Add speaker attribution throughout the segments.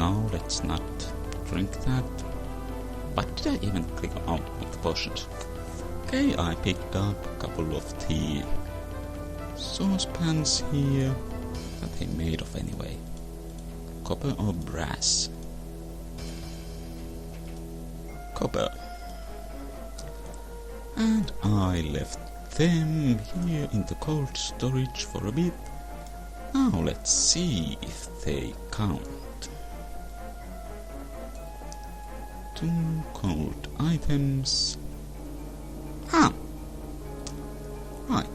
Speaker 1: no, let's not drink that. But did I even click out of the potions? Okay, I picked up a couple of tea saucepans here. What are they made of anyway? Copper or brass? Copper. And I left them here in the cold storage for a bit. Now let's see if they count. 2 cold items. Ah! Right.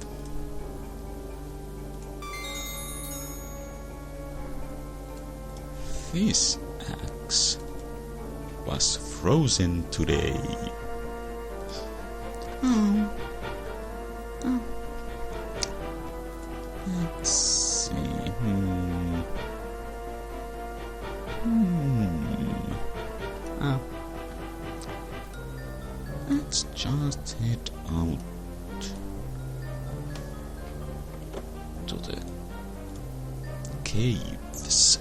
Speaker 1: This axe was frozen today. Oh. Let's see. Let's just head out to the caves.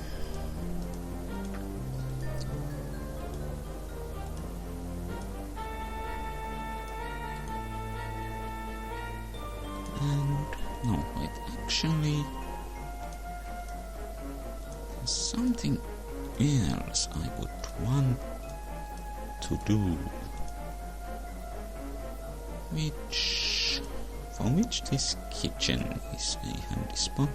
Speaker 1: No, wait, actually, there's something else I would want to do, for which this kitchen is a handy spot.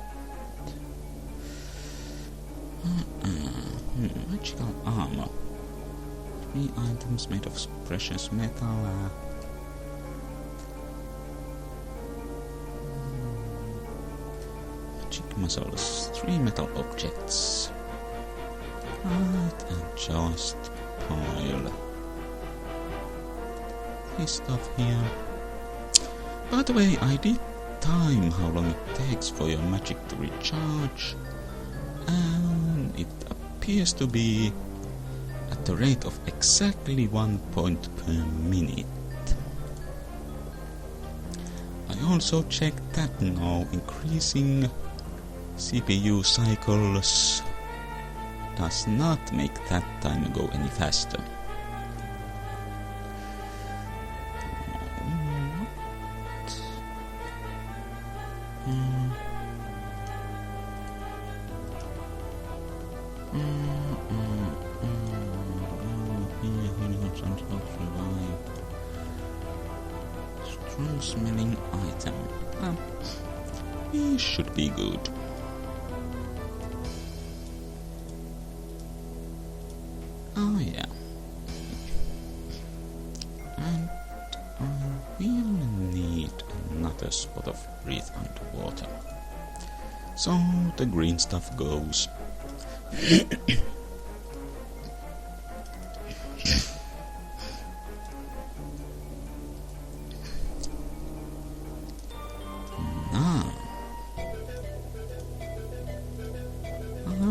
Speaker 1: Magical armor. 3 items made of precious metal. Muscles, 3 metal objects. Right, and just pile this stuff here. By the way, I did time how long it takes for your magic to recharge, and it appears to be at the rate of exactly 1 point per minute. I also checked that now increasing CPU cycles does not make that time go any faster. Strong smelling item. It should be good. Oh yeah. And I will need another spot of breath underwater. So the green stuff goes. Now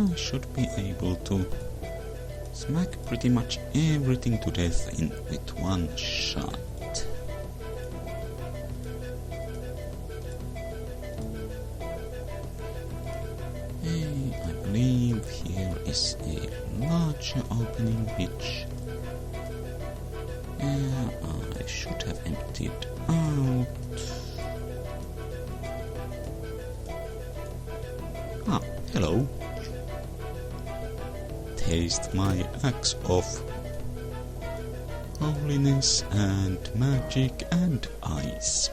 Speaker 1: I should be able to smack pretty much everything to death with one shot. Hey, I believe here is a larger opening which I should have emptied out. Ah, hello. Taste my axe of holiness and magic and ice.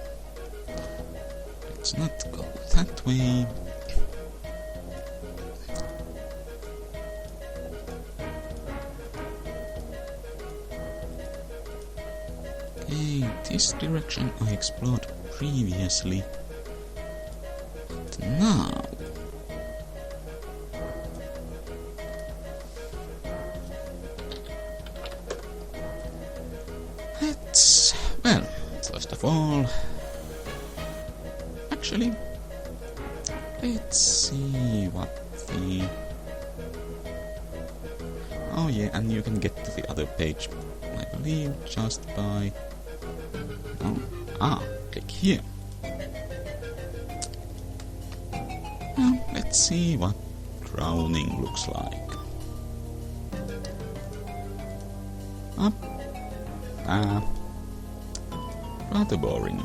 Speaker 1: Let's not go that way. Okay, this direction I explored previously, but now well, first of all, actually, let's see what the... Oh yeah, and you can get to the other page, I believe, just by... click here. Now, let's see what drowning looks like. up. Rather boring.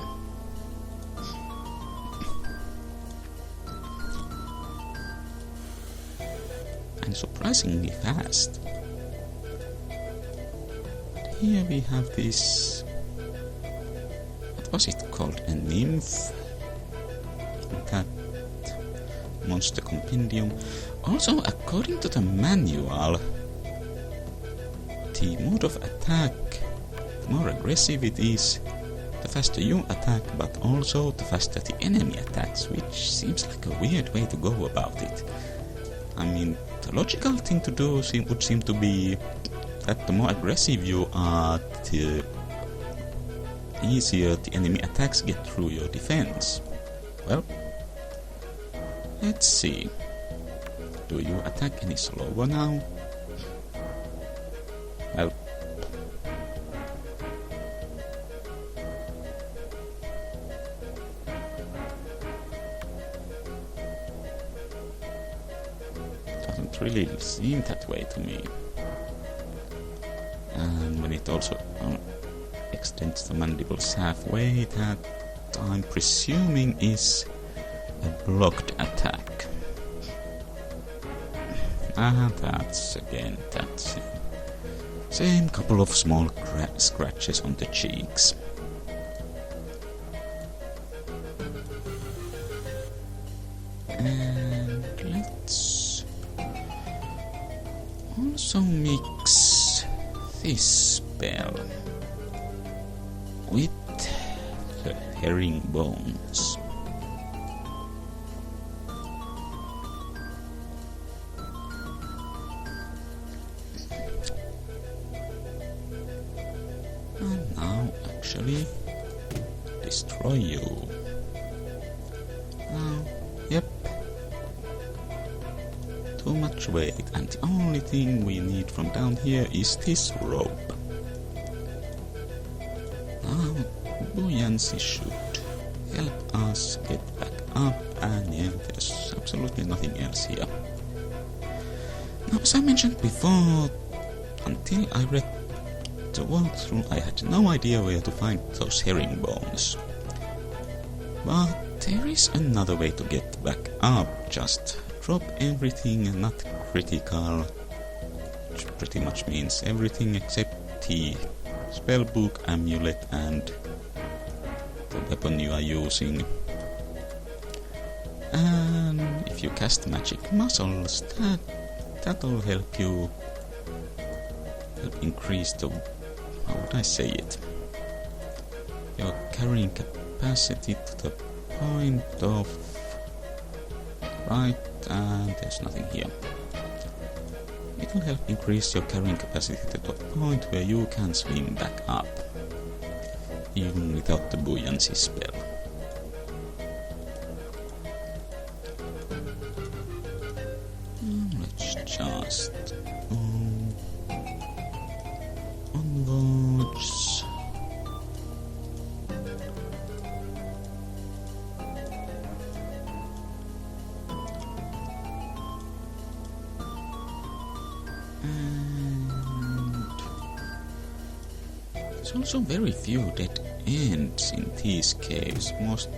Speaker 1: And surprisingly fast. Here we have this... what was it called? A nymph? That monster compendium. Also, according to the manual, the mode of attack, the more aggressive it is, the faster you attack, but also the faster the enemy attacks, which seems like a weird way to go about it. I mean, the logical thing to do would seem to be that the more aggressive you are, the easier the enemy attacks get through your defense. Well, let's see. Do you attack any slower now? Well, doesn't really seem that way to me. And when it also extends the mandibles halfway, that I'm presuming is a blocked attack. That's again that same couple of small scratches on the cheeks. And let's also mix this spell with the herringbones. And now actually destroy you. Now, yep. Too much weight, and the only thing we need from down here is this rope. Now, buoyancy should help us get back up, and yeah, there's absolutely nothing else here. Now, as I mentioned before, until I read the walkthrough, I had no idea where to find those herringbones. But there is another way to get back up. Just drop everything not critical, which pretty much means everything except the spellbook, amulet, and the weapon you are using. And if you cast magic muscles, that'll help you increase the, how would I say it, your carrying capacity to the point of, right, and there's nothing here. It will help increase your carrying capacity to the point where you can swim back up, even without the buoyancy spell. Let's just onwards. And there's also very few dead ends in these caves. Most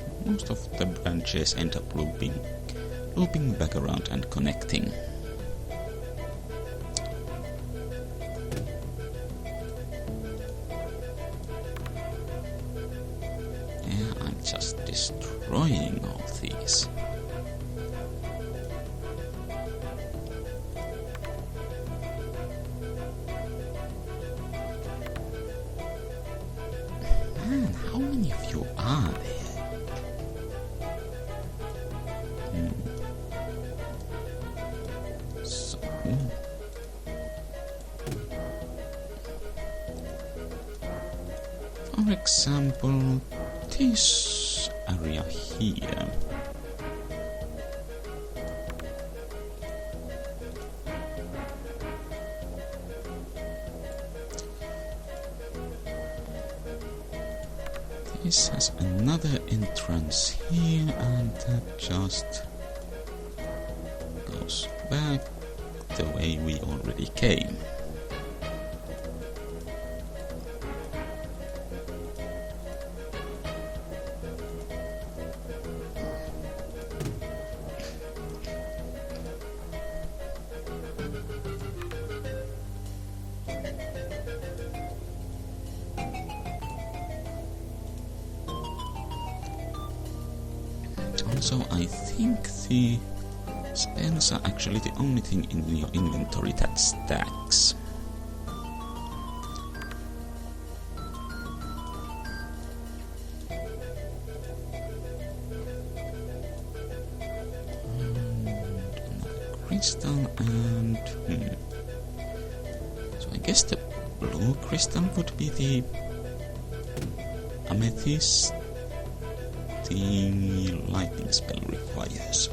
Speaker 1: of the branches end up looping back around and connecting. Yeah, I'm just destroying all these. Man, how many of you are there? So, for example, this area here. This has another entrance here, and that just goes back the way we already came. So I think the spells are actually the only thing in your inventory that stacks. Crystal and... So I guess the blue crystal would be the amethyst the lightning spell requires.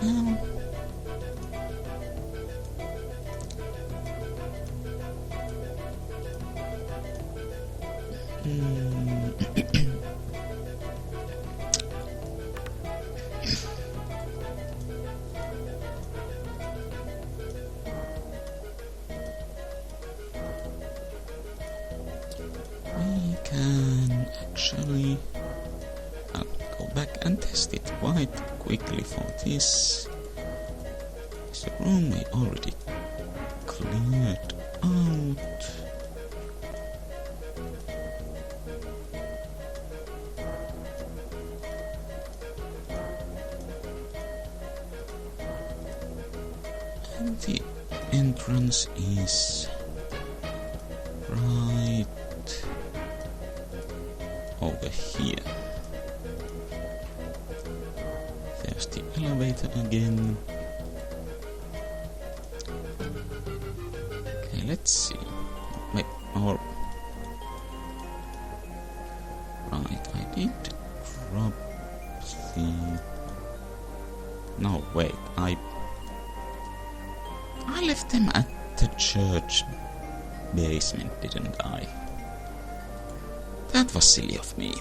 Speaker 1: Well, we can actually go back and test it quite quickly for this. It's a room we already cleared out. And the entrance is right over here. There's the elevator again. Okay, let's see. Wait, or... Right, I did drop the... No, wait, I left them at the church basement, didn't I? That was silly of me.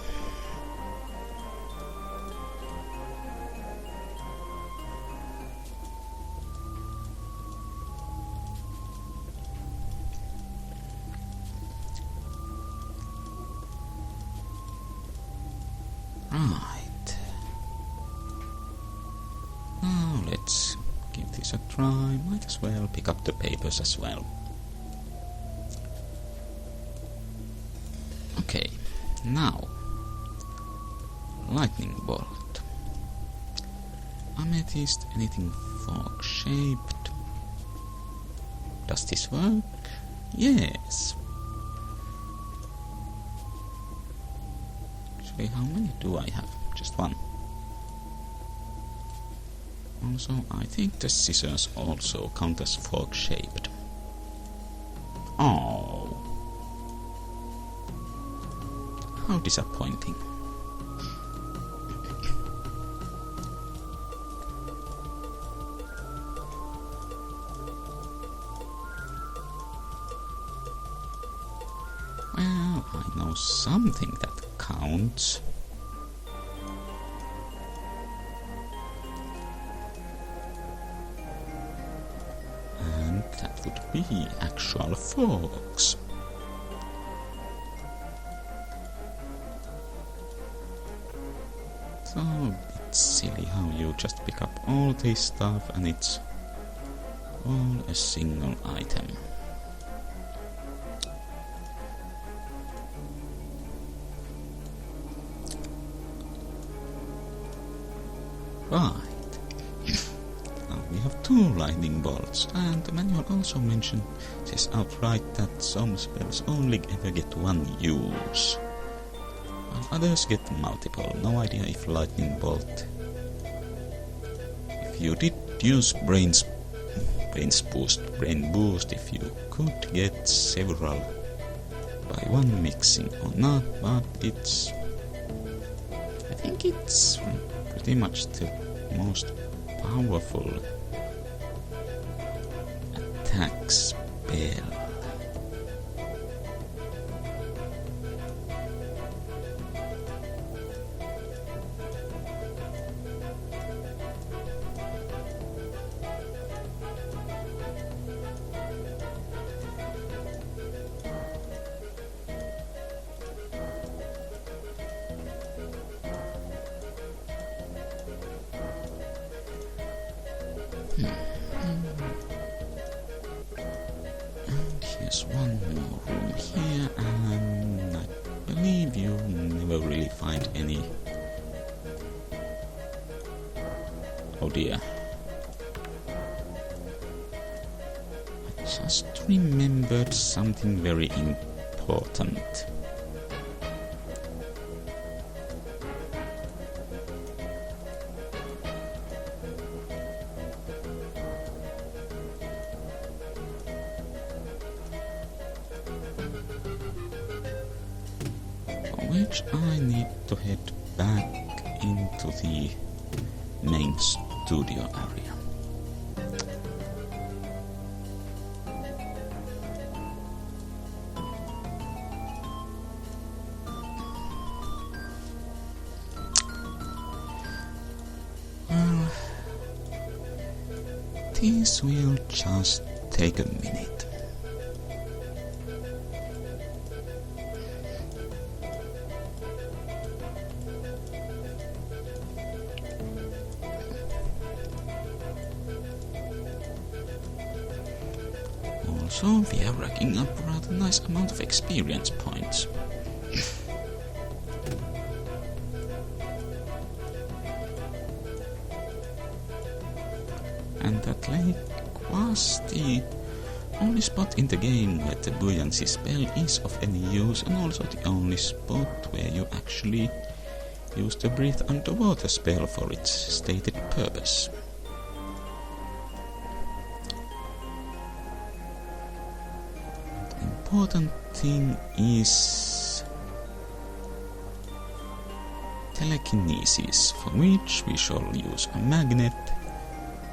Speaker 1: Right. Now let's give this a try. Might as well pick up the papers as well. Okay, now lightning bolt. Amethyst, anything fork shaped. Does this work? Yes. Actually, how many do I have? Just one. Also, I think the scissors also count as fork shaped. Oh. How disappointing. Well, I know something that counts. And that would be actual forks. So, it's silly how you just pick up all this stuff and it's all a single item. Right. Now we have 2 lightning bolts, and the manual also says outright that some spells only ever get 1 use, while others get multiple. No idea if lightning bolt... If you did use brain boost, if you could get several by one mixing or not, but it's... I think it's pretty much the most powerful attack spell. And here's one more room here, and I believe you never really find find any. Oh dear. I just remembered something very important. Which I need to head back into the main studio area. Well, this will just take a minute. Also, we are racking up a rather nice amount of experience points. And that lake was the only spot in the game where the buoyancy spell is of any use, and also the only spot where you actually use the breathe underwater spell for its stated purpose. Important thing is telekinesis, for which we shall use a magnet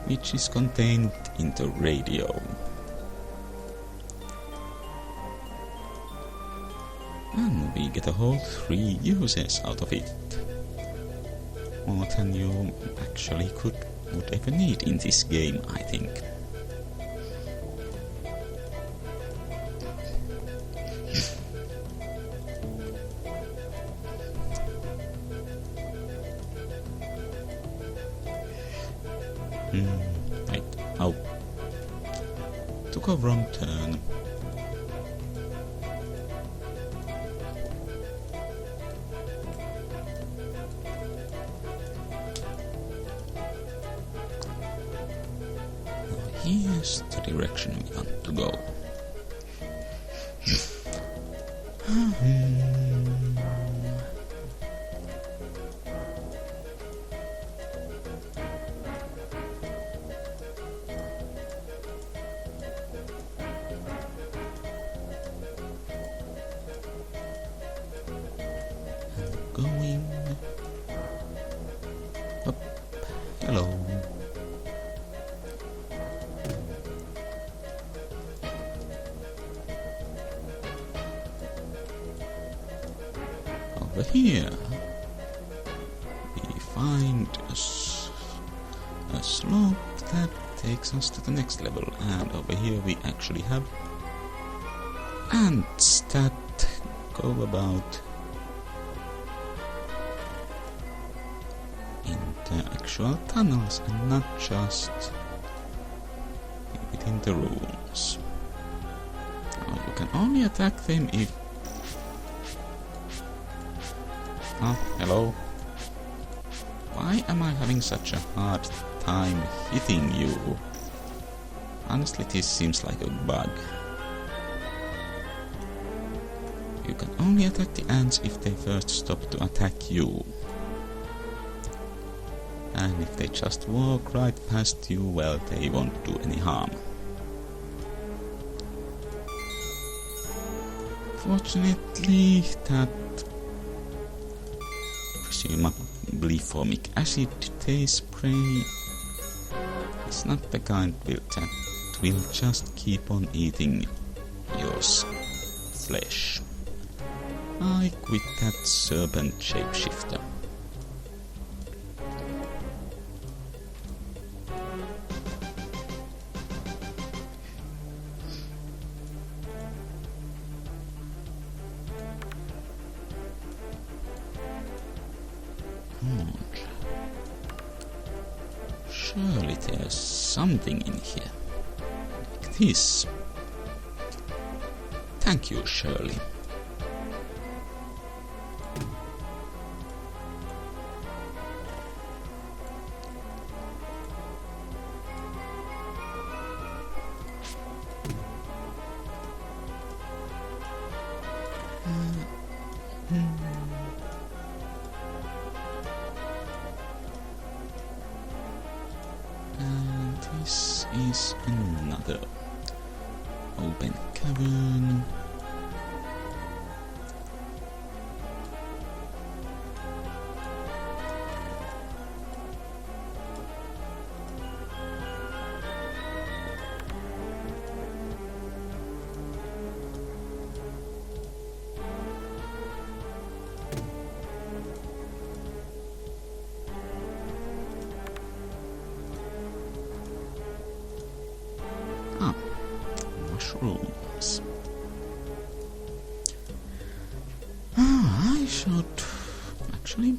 Speaker 1: which is contained in the radio. And we get a whole 3 uses out of it. More than you actually would ever need in this game, I think. Right. Oh. Took a wrong turn. Now here's the direction we want to go. Going up. Hello. Over here we find a slope that takes us to the next level, and over here we actually have ants that go about in the actual tunnels and not just within the rooms. Now you can only attack them if... Oh, hello. Why am I having such a hard time hitting you? Honestly, this seems like a bug. You can only attack the ants if they first stop to attack you. And if they just walk right past you, well, they won't do any harm. Fortunately, that presumably formic acid they spray is not the kind that will just keep on eating your flesh. Like with that serpent shapeshifter. Surely there's something in here. Like this. Thank you, Shirley. And this is another open cavern. Ah, mushrooms. I should actually.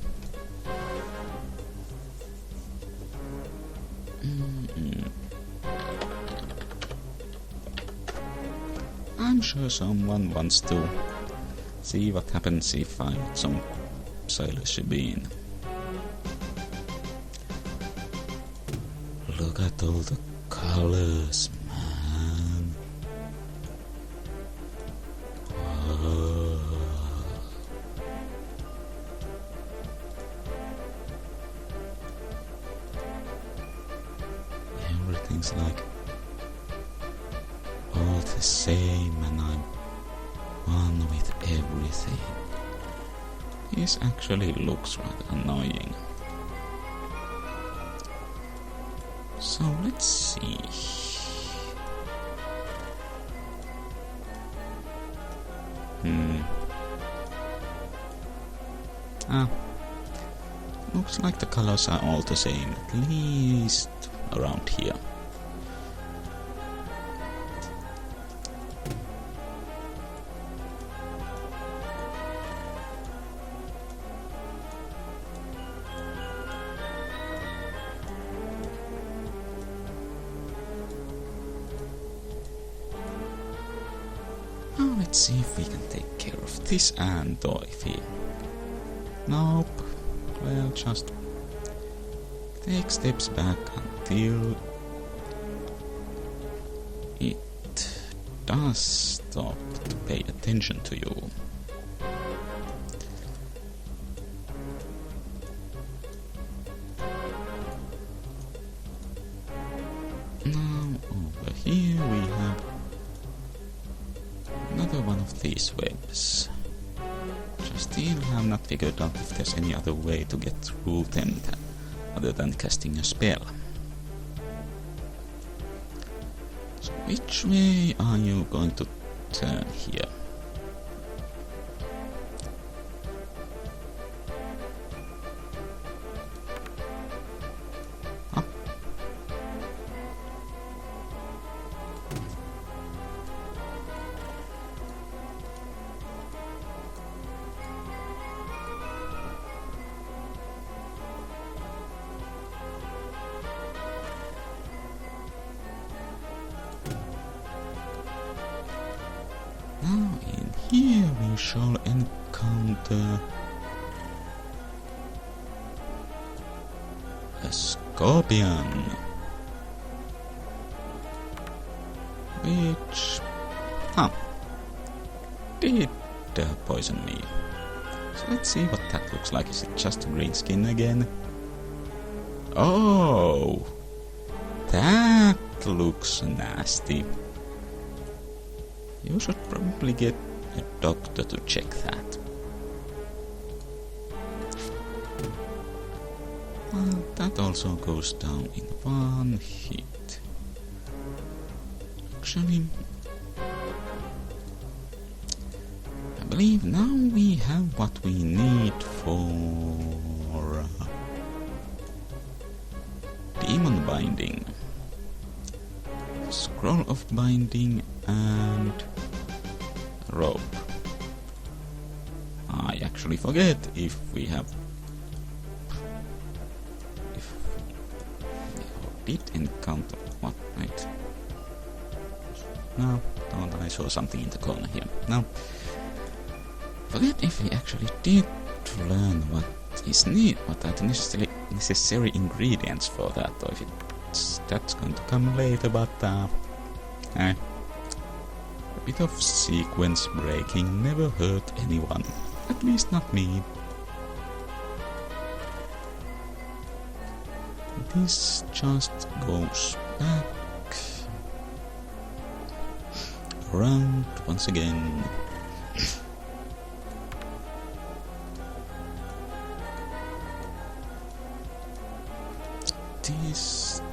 Speaker 1: I'm sure someone wants to see what happens if I put some psilocybin. Look at all the colors, man. Whoa. Everything's like all the same, and I'm one with everything. This actually looks rather annoying. So let's see. Looks like the colors are all the same, at least around here. Now let's see if we can take care of this and Dorothy. Nope. Well, just take steps back until it does stop to pay attention to you. Now over here we have another one of these webs. Still have not figured out if there's any other way to get through them other than casting a spell. So which way are you going to turn here? Up. Now in here we shall encounter a scorpion, which did poison me. So let's see what that looks like. Is it just green skin again? Oh, that looks nasty. You should probably get a doctor to check that. Well, that also goes down in one hit. Actually, I believe now we have what we need for demon binding. Scroll of binding and rope. I actually forget if we have... if we did encounter... what? Wait. No, thought I saw something in the corner here. No. Forget if we actually did learn what is needed, what are the necessary ingredients for that, or if that's going to come later, but a bit of sequence breaking never hurt anyone, at least not me. this just goes back around once again.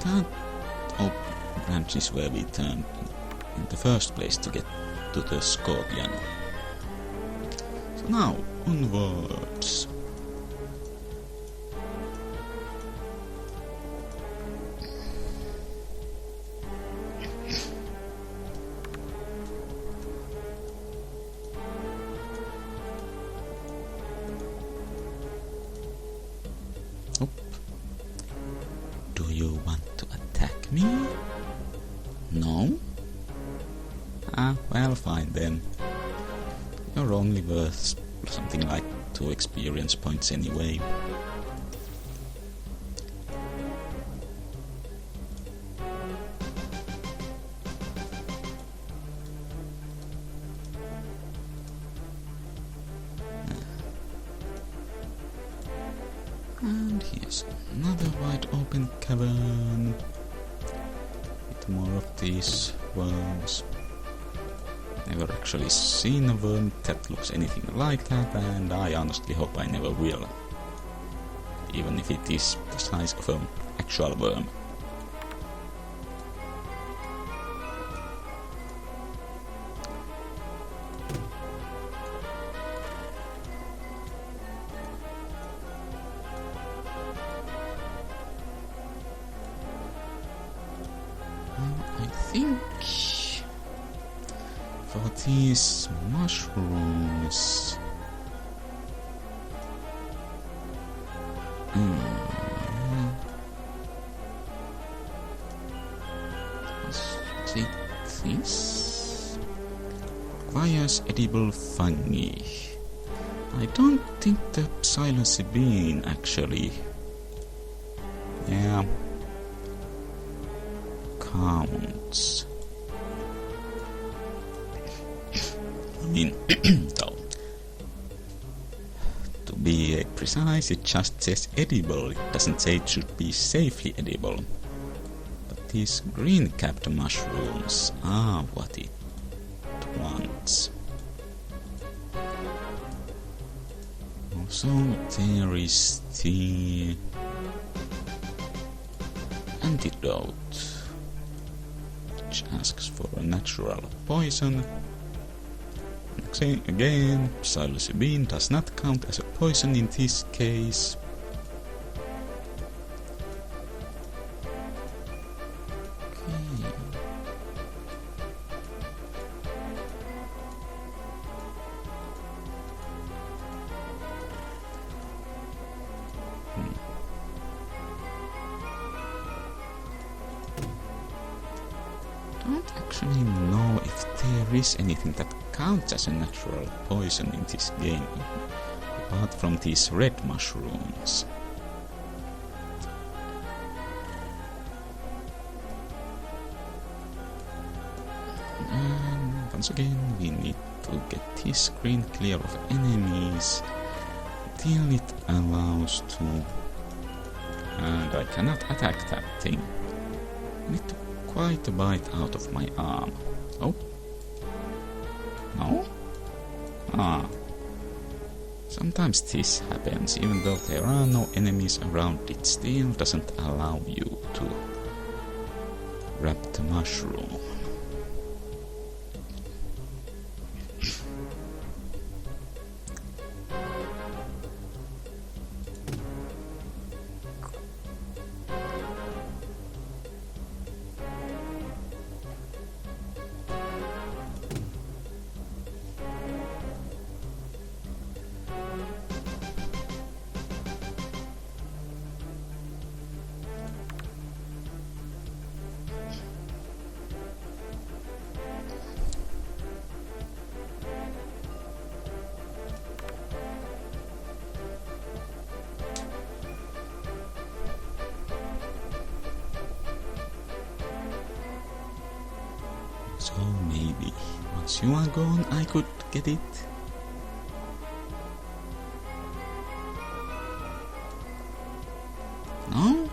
Speaker 1: That branch is where we turned in the first place to get to the scorpion. So now, onwards. Do you want to attack me? No? Well, fine then. You're only worth something like 2 experience points anyway. And here's another wide open cavern with more of these worms. Never actually seen a worm that looks anything like that, and I honestly hope I never will. Even if it is the size of an actual worm. I think for these mushrooms, is it this? Requires edible fungi. I don't think the psilocybin actually, counts. I mean, though, to be precise, it just says edible. It doesn't say it should be safely edible. But these green-capped mushrooms are what it wants. Also, there is the antidote, which asks for a natural poison. Again, psilocybin does not count as a poison in this case. Don't actually know if there is anything that counts as a natural poison in this game, apart from these red mushrooms. And once again, we need to get this screen clear of enemies till it allows to. And I cannot attack that thing. I need to quite a bite out of my arm. Oh? No? Sometimes this happens, even though there are no enemies around, it still doesn't allow you to grab the mushroom. So maybe once you are gone, I could get it. No?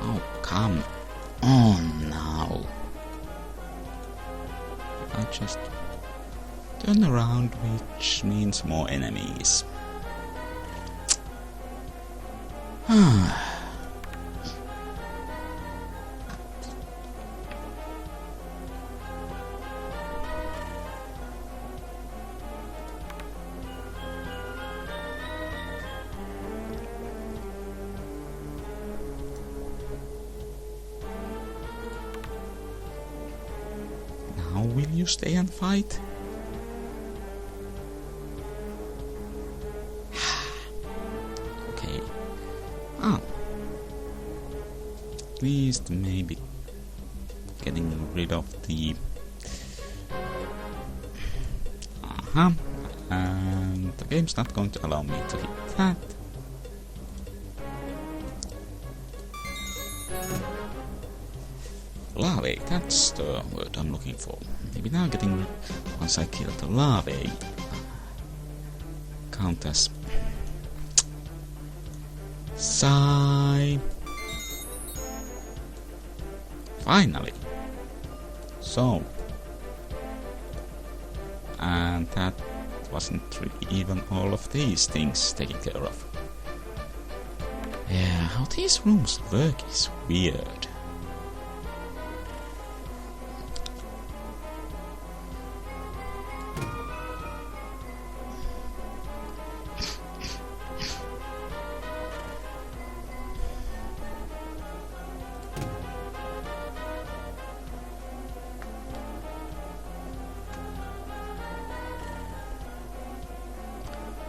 Speaker 1: Oh, come on now. I just turn around, which means more enemies. Now will you stay and fight? Okay. At least maybe getting rid of the... And the game's not going to allow me to hit that. Larvae, that's the word I'm looking for. Maybe now getting rid... Once I kill the larvae, count as... Sigh. Finally. So. And that wasn't really even all of these things taken care of. Yeah, how these rooms work is weird.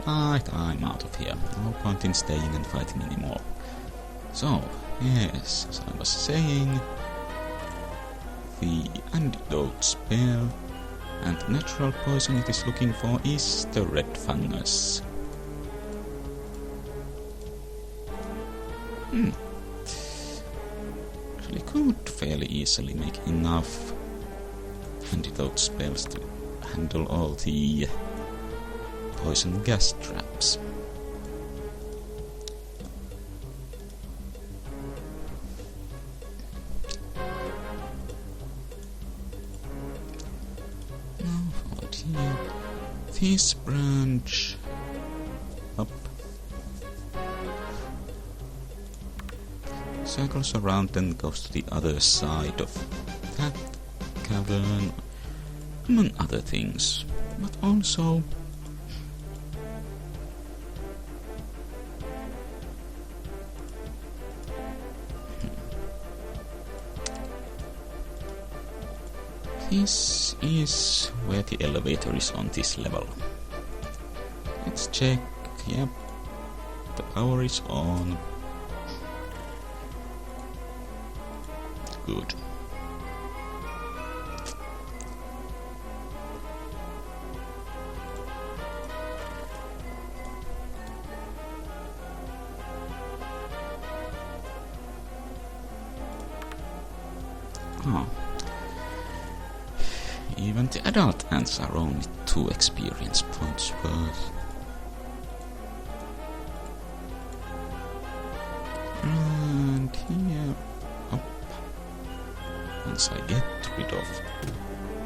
Speaker 1: Right, I'm out of here. No point in staying and fighting anymore. So, yes, as I was saying, the antidote spell and the natural poison it is looking for is the red fungus. Actually could fairly easily make enough antidote spells to handle all the poison gas traps. Now forward here. This branch up. Circles around and goes to the other side of that cavern, among other things, but also this is where the elevator is on this level. Let's check. Yep, the power is on. Good. Even the adult ants are only 2 experience points worth. And here, up. Once I get rid of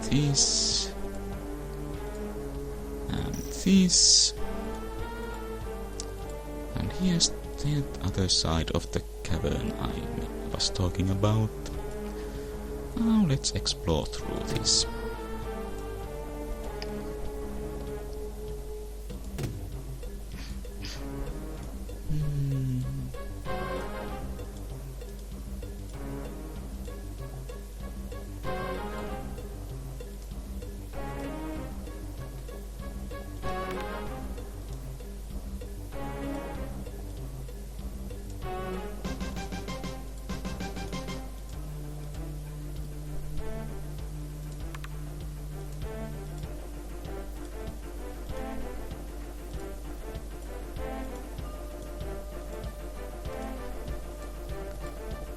Speaker 1: this and this, and here's the other side of the cavern I was talking about. Now let's explore through this.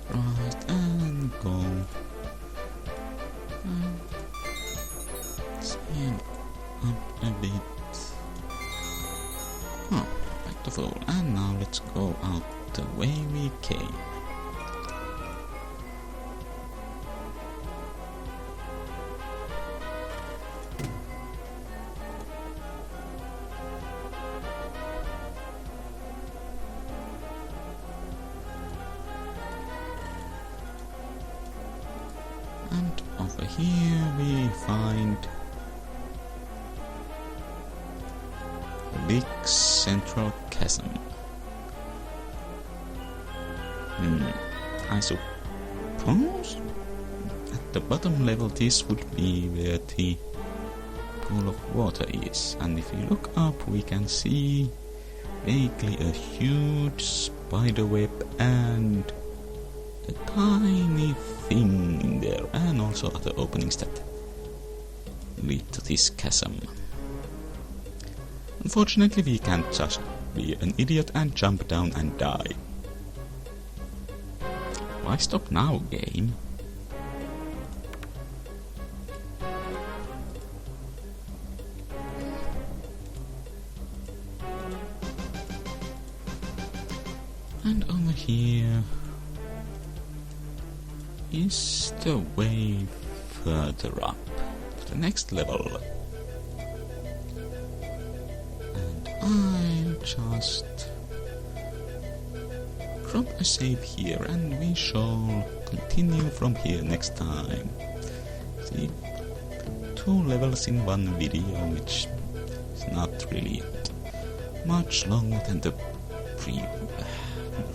Speaker 1: Right, and go. Stand up a bit. Back to full. And now let's go out the way we came. And over here we find a big central chasm. I suppose at the bottom level this would be where the pool of water is, and if you look up we can see vaguely a huge spider web and a tiny thing in there, and also other openings that lead to this chasm. Unfortunately we can't just be an idiot and jump down and die. Why stop now, game? And over here is the way further up to the next level. And I'll just drop a save here and we shall continue from here next time. See, 2 levels in one video, which is not really much longer than the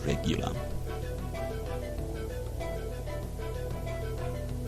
Speaker 1: regular